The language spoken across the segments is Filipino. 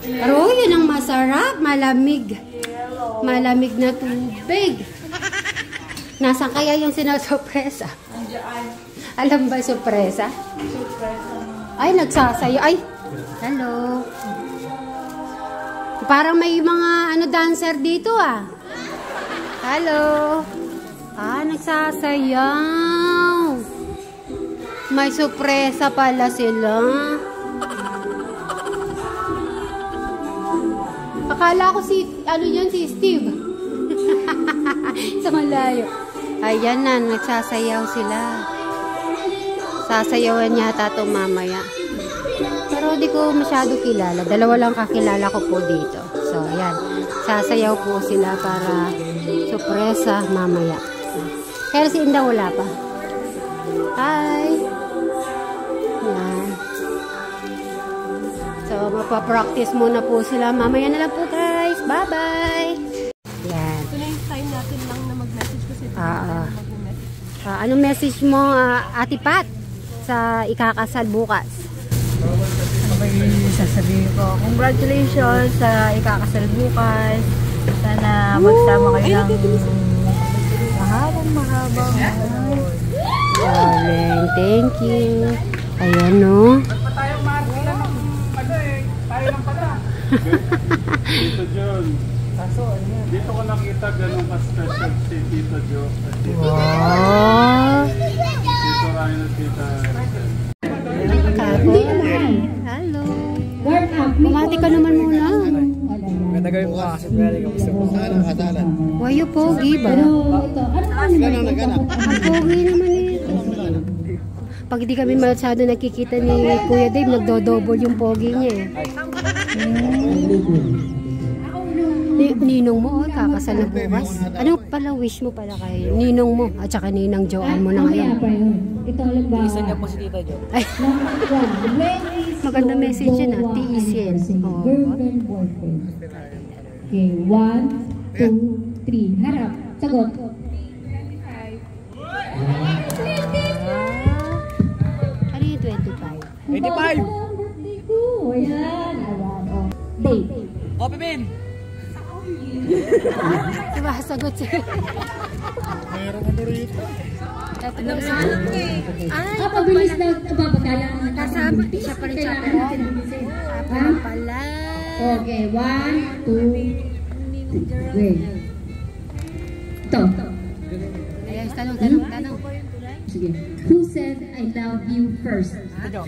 Pero yun ang masarap. Malamig. Malamig na tubig. Nasaan kaya yung sinasorpresa? Alam ba sorpresa? Ay, nagsasayo. Ay, hello. Parang may mga dancer dito ah. Hello. Nagsasayaw. May sorpresa pala sila. Akala ko si Steve. Sa malayo. Ayan na, nagsasayaw sila. Sasayawan yata itong mamaya. Pero di ko masyado kilala. Dalawa lang kakilala ko po dito. So, ayan. Sasayaw po sila para sorpresa mamaya. Pero si Inda wala pa. Hi! Ayan. So, mapapractice muna po sila. Mamaya na lang po guys. Bye-bye! Ayan. Ito na yung time natin lang na mag-message kasi anong message mo, Ate Pat, sa ikakasal bukas? Sasabihin ko, congratulations sa ikakasal bukas. Sana magsama kayo ng mahabang Darling, thank you. Ayan no. Tayo lang pala. Tito John. Dito ko nakita ganun ka-special si Tito John. Wow. Tito Ryan at Tita. Hello. Bumati ka naman muna. Ganda gawin mo kasi pwede ka gusto mo. Why you pogi ba? Ang pogi naman ito. Pag hindi kami masyado nakikita ni Kuya Dave, nagdo-double yung pogi niya eh. Ninong mo, kakasal na bukas. Ano pala wish mo pala kay Ninong mo at saka Ninang Joanne mo na ngayon? Isa niya po si Tita Jo. Ay, maganda message yun ah. Tiisin. Okay, 1, 2, 3. Harap. Sagot. Ano yung 25? 25! Ayan. Date. Copy bin! Sumasagot siya. Mayroon ano rito. Pabilis na babagala. Kasama. Siya pa rin siya pa rin. Pala. Okay, 1, 2, wait. Ito. Ayan, tanong. Sige. Who said I love you first?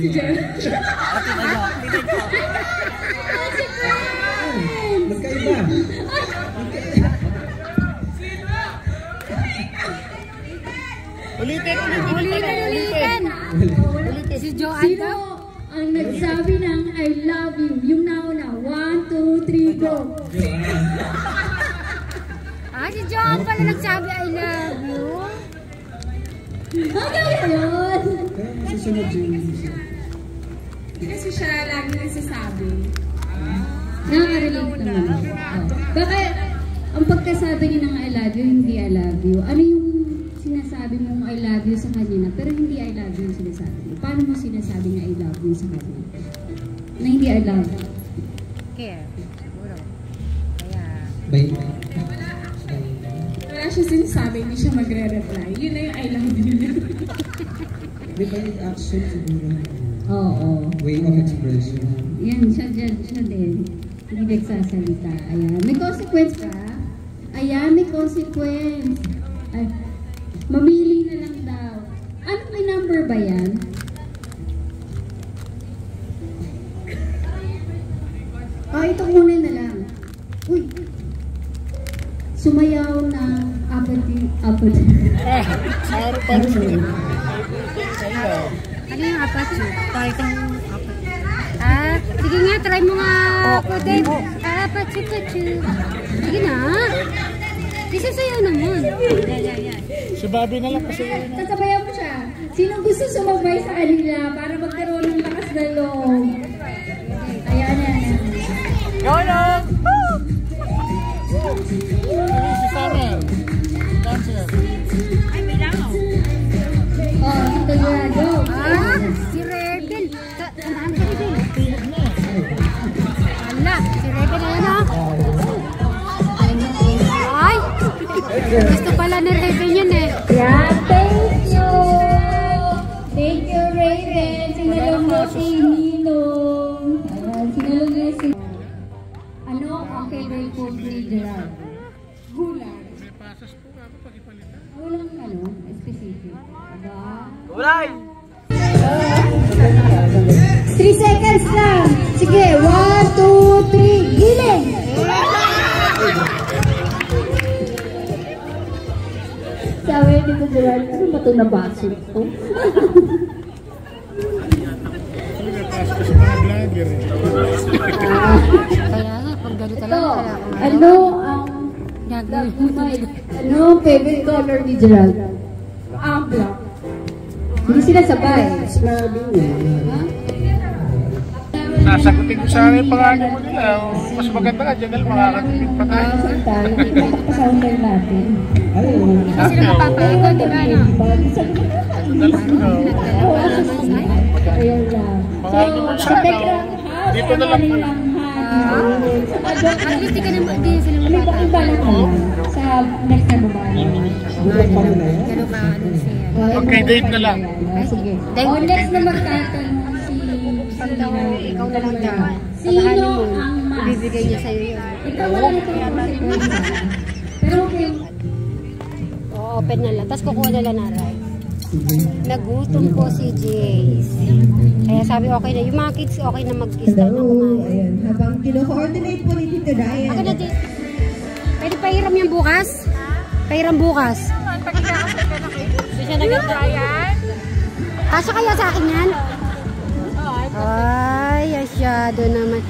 Si Jerry. Magkaiba. Ulitin. Si Joanne Sino daw? ang nagsabi ng I love you? Yung nauna. 1, 2, 3, go. Si Joanne pala nagsabi I love you. Ano yun? Susunod yun. Kasi siya lagi nagsasabi. Nakaka-relate naman. Baka ang pagkasabi niya ng I love you, hindi I love you. Ano yung sinasabi mong I love you sa kanya na, pero hindi I love you yung sinasabi mo? Paano mo sinasabi na I love you sa kanya? Na hindi I love you? Care. Siguro. Kaya... Wala siya sinasabi, hindi siya magre-reply. Yun na yung I love you niya. Di ba yung action siguro? Oo. Way of expression. Yan, siya din. Hindi nagsasalita. Ayan. May consequence ka? Ayan, may consequence. Ay, mamili na lang daw. Ano may number ba yan? Ito muna na lang. Uy! Sumayaw ng apat. Ano yung apat? Try kang apat. Sige nga, try mo nga po, Dave. Apat, sige na. Isasayaw naman. Yan. Si Bobby na lang kasi. Sasabayan mo siya. Sinong gusto sumabay sa kanila para magkaroon ng lakas na loob? Ayan. Go lang! Si Sarah. Dancer. Ay, may langaw. Ito na, go! Si Rebel. Tandaan ka, Rebel. Ala. Gusto pala ni Raven yun eh. Yeah, thank you! Thank you, Raven! Sinalong mo si Ninong. Ayan, sinalong niya si... Ano ang favorite food ni Gerald? Gulay. Walang ano, specific. Aba? Gulay! 3 seconds lang! Sige, 1, 2, 3, giling! Sabi dito, Gerald, ano ba ito na baso ko? Kaya nga, pag gano'n Ito, talaga. ano ang ano favorite color ni Gerald? Ang black. Hindi sila sabay. Sinabi niya. Sasagutin ko sana yung pangalan mo nila. Mas maganda ka, dyan lang makakatipid pa tayo. Saan tayo? Ipapakasounter natin. Ayun. Kasi sila mapapaligo, di ba no? Ayun lang. So, sa background house, Dito na lang. At least di ka naman din sila May iba lang naman sa next na baba. Bukas pa nila yan. Gano'n ka ano siya. Okay, date na lang. Sige. Date. O, next na magtatanong Pag daw, ikaw na lang daw. Sino ang mas? Bibigay niya sa'yo yun. Ikaw na lang ito pero okay. Oo, open na lang. Tapos kukuha na lang na rice. Nagutom po si Jace. Kaya sabi okay na. Yung mga kids okay na mag-start na kumain. Ayan, habang kino-coordinate po ni Tito Ryan. Ako na Jace. Pwede pahiram yan bukas? Pahiram bukas. Hindi siya nag-tryan. Kasya kaya sa akin yan? Ay, asyado naman.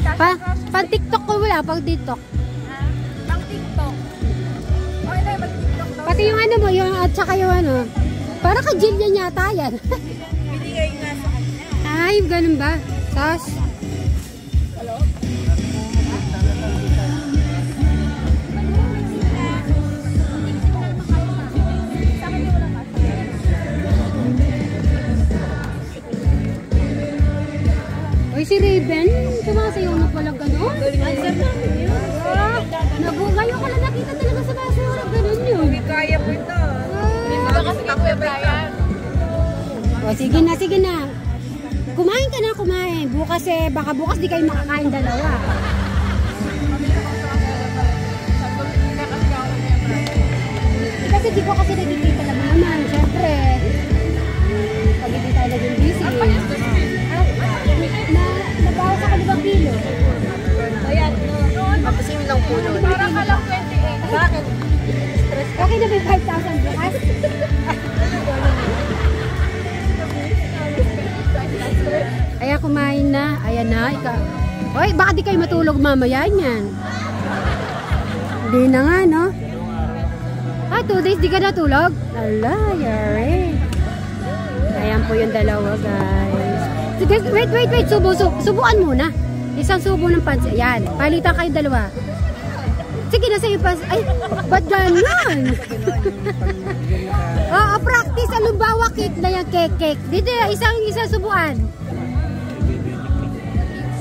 Pan-TikTok ko wala, pag-TikTok. Pang TikTok. Okay na, mag-TikTok daw. Pati yung ano mo, yung at saka yung ano. Para ka Jillian yata yan. Binigay nga sa kanya. Ay, ganun ba? Tapos, uy, si Raven, sumasayaw na pala gano'n. Ngayon ko lang nakita talaga sa basura, gano'n yun. Hindi kaya po ito. Hindi ba kasi kakwebayan? O, sige na, sige na. Kumain ka na, kumain. Bukas eh, baka bukas di kayo makakain dalawa. Kasi di ko kasi nagkikita lang naman, syempre. Pag hindi tayo naging busy. Nabawas ako 5 kilo. Ayan, no. Tapos yung ilang pulo. Parang ka lang 28. Bakit? Okay na ba 5,000 bukas? Ayan, kumain na. Ayan na. Hoy, baka di kayo matulog mamaya niyan. Hindi na nga, no? 2 days di ka natulog? Ala, yari. Ayan po yung dalawa, guys. Wait. Subuan muna. Isang subo ng pansit. Ayan. Palitan kayo dalawa. Sige na sa'yo pa. Ay, ba't gano'n? Oo, practice. Alumbawa cake na yung cake. Dito, isang subuan.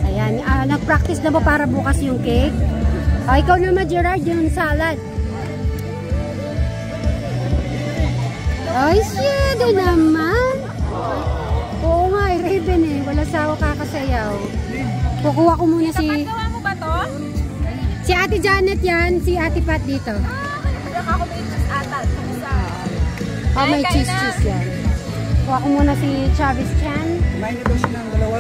Ayan. Nag-practice na ba para bukas yung cake? Ikaw naman, Gerard, yung salad. Ay, shadow naman. Oo nga, Raven eh. Wala sawa kakasayaw. Kukuha ko muna si... Gawa mo ba to? Si Ate Janet yan, si Ate Pat dito. Ako may cheese ata. May cheese yan. Kuha ko muna si Travis Chan. Kumain na daw siya ng dalawa.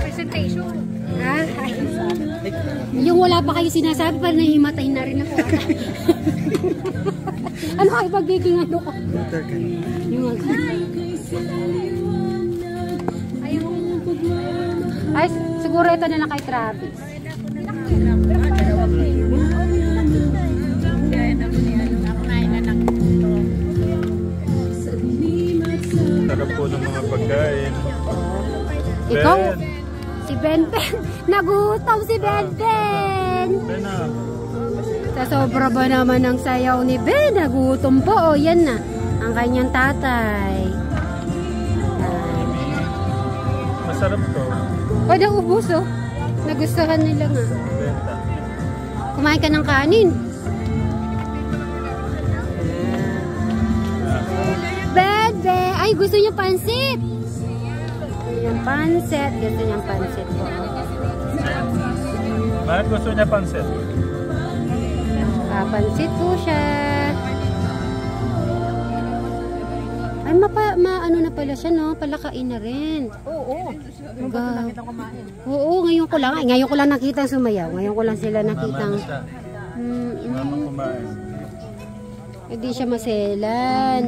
Presentation. Yung wala pa kayo sinasabi, parang nahimatay na rin ako. Ano kayo pagiging ano ko? Yung ay, siguro ito na lang kay Travis. Sarap po ng mga pagkain. Ikaw? Si Benben. Nagutom si Benben. Ben ah. Sa sobra ba naman ng sayaw ni Ben? Nagutom po. O, yan na. Ang kanyang tatay. Masarap to. O, naubos oh. Nagustuhan nila nga. Benta. Kumain ka ng kanin. Bebe! Ay, gusto niya pansit! Yung pansit. Gusto niyang pansit po. Bakit gusto niya pansit? Pansit po siya. Ay, ano na pala siya, no? Palakain na rin. Oo. Oo, ngayon ko lang. Ngayon ko lang nakita sumayaw. Ngayon ko lang sila nakitang... Mama kumain. Hindi siya maselan.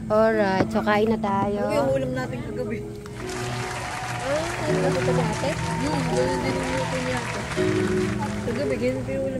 Alright, so kain na tayo. Yung ulam natin kagabi. Ano ba ito dati? Kagabi, ganyan pa yung ulam.